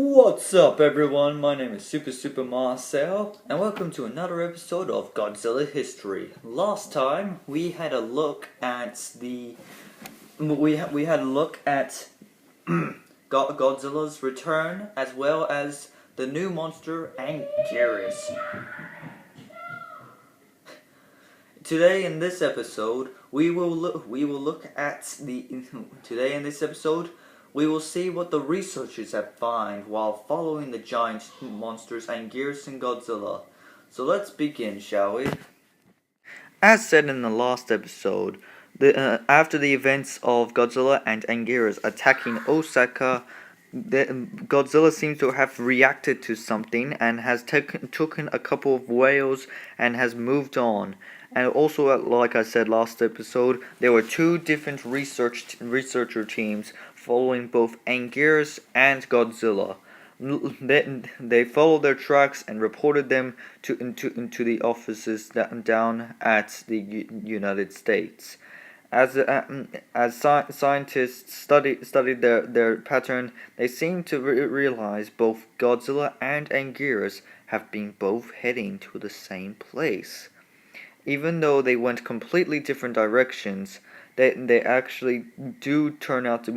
What's up, everyone? My name is Super Marcel, and welcome to another episode of Godzilla History. Last time we had a look at Godzilla's return, as well as the new monster Anguirus. Today in this episode, we will see what the researchers have found while following the giant monsters Anguirus and Godzilla. So let's begin, shall we? As said in the last episode, after the events of Godzilla and Anguirus attacking Osaka, Godzilla seems to have reacted to something and has taken a couple of whales and has moved on. And also, like I said last episode, there were two different researcher teams following both Anguirus and Godzilla. They followed their tracks and reported them into the offices down at the United States. As scientists studied their pattern, they seem to realize both Godzilla and Anguirus have been both heading to the same place. Even though they went completely different directions, they actually do turn out to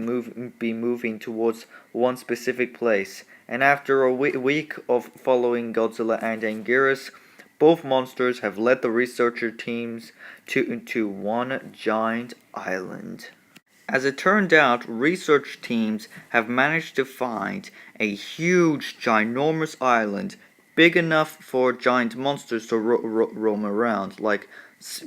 be moving towards one specific place. And after a week of following Godzilla and Anguirus, both monsters have led the researcher teams to one giant island. As it turned out, research teams have managed to find a huge, ginormous island big enough for giant monsters to roam around, like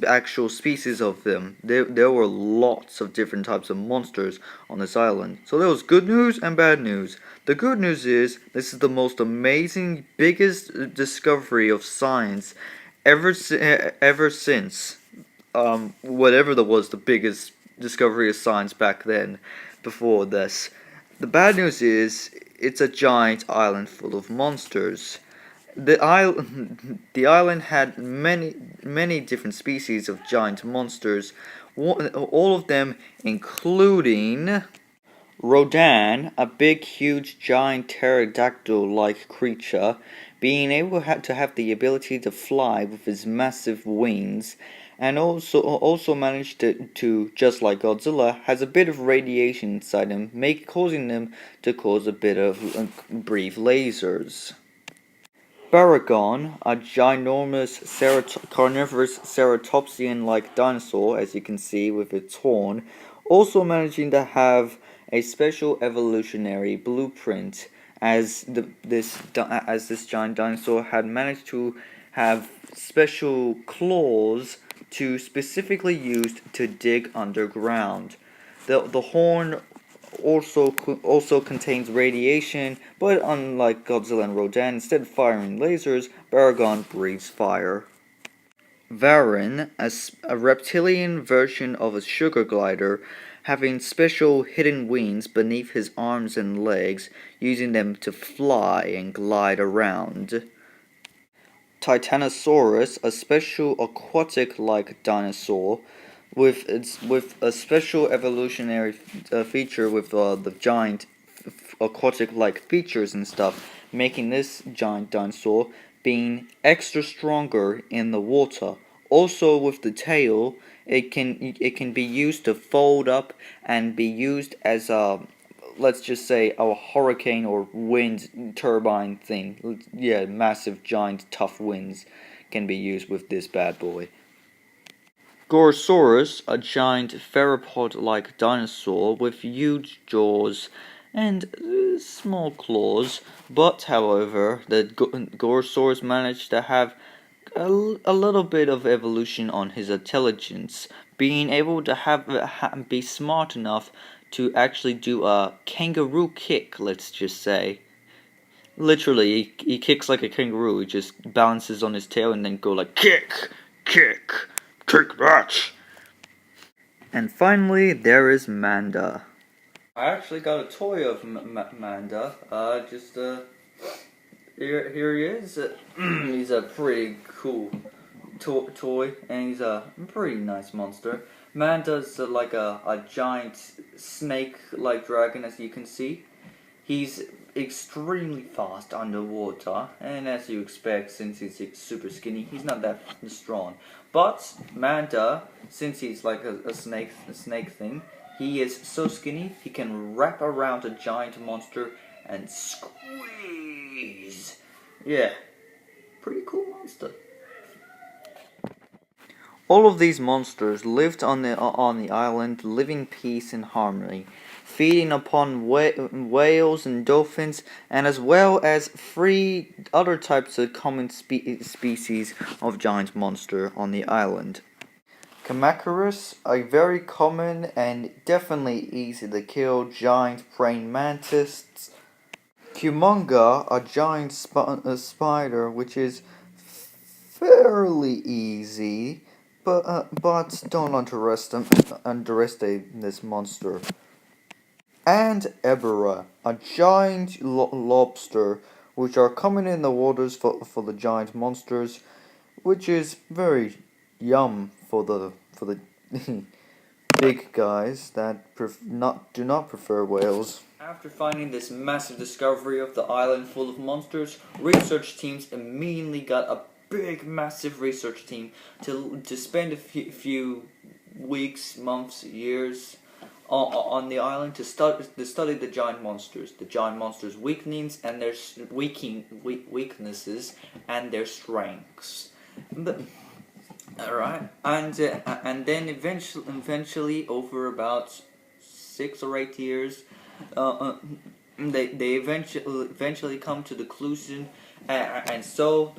actual species of them. There were lots of different types of monsters on this island. So there was good news and bad news. The good news is this is the most amazing, biggest discovery of science ever since whatever that was the biggest discovery of science back then. Before this, the bad news is it's a giant island full of monsters. The island had many different species of giant monsters, all of them including Rodan, a big, huge, giant pterodactyl-like creature, being able to have the ability to fly with his massive wings, and also managed to just like Godzilla, has a bit of radiation inside him, causing them to cause a bit of brief lasers. Baragon, a ginormous carnivorous ceratopsian-like dinosaur, as you can see with its horn, also managing to have a special evolutionary blueprint, as this giant dinosaur had managed to have special claws to specifically used to dig underground. The horn also contains radiation, but unlike Godzilla and Rodan, instead of firing lasers, Baragon breathes fire. Varan, a reptilian version of a sugar glider, having special hidden wings beneath his arms and legs, using them to fly and glide around. Titanosaurus, a special aquatic-like dinosaur, with a special evolutionary feature with the giant aquatic-like features and stuff, making this giant dinosaur being extra stronger in the water. Also, with the tail, it can be used to fold up and be used as a, let's just say, a hurricane or wind turbine thing. Yeah, massive, giant, tough winds can be used with this bad boy. Gorosaurus, a giant theropod-like dinosaur with huge jaws and small claws, but however, the Gorosaurus managed to have a little bit of evolution on his intelligence, being able to be smart enough to actually do a kangaroo kick, let's just say. Literally, he kicks like a kangaroo. He just balances on his tail and then go like kick, kick, kick that. And finally, there is Manda. I actually got a toy of Manda. Here he is. He's a pretty cool toy, and he's a pretty nice monster. Manda's like a giant snake-like dragon, as you can see. He's extremely fast underwater, and as you expect, since he's super skinny, he's not that strong. But Manta, since he's like a snake thing, he is so skinny he can wrap around a giant monster and squeeze. Yeah, pretty cool monster. All of these monsters lived on the island, living peace and harmony, feeding upon whales and dolphins, and as well as three other types of common species of giant monster on the island. Kamacuras, a very common and definitely easy to kill giant praying mantis. Kumonga, a giant spider, which is fairly easy, but don't underestimate this monster. And Ebera, a giant lobster, which are common in the waters for the giant monsters, which is very yum for the big guys that do not prefer whales. After finding this massive discovery of the island full of monsters, research teams immediately got a big, massive research team to spend a few weeks, months, years on the island to study the giant monsters' weaknesses and their weaknesses and their strengths. Alright, and then eventually over about 6 or 8 years, they eventually come to the conclusion, and so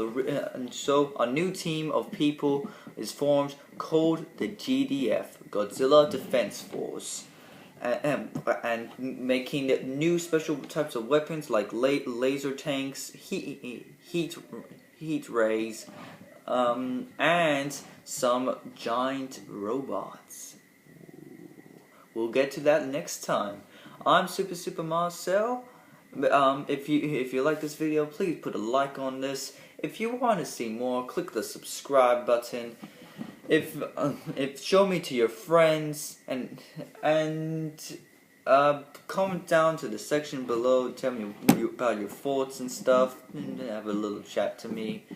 a new team of people is formed called the GDF, Godzilla Defense Force, and making new special types of weapons like laser tanks, heat rays, and some giant robots. We'll get to that next time. I'm Super Marcel. If you like this video, please put a like on this. If you want to see more, click the subscribe button. If show me to your friends and comment down to the section below. Tell me about your thoughts and stuff, and have a little chat to me.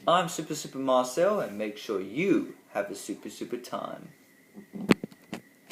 I'm Super Marcel, and make sure you have a super time.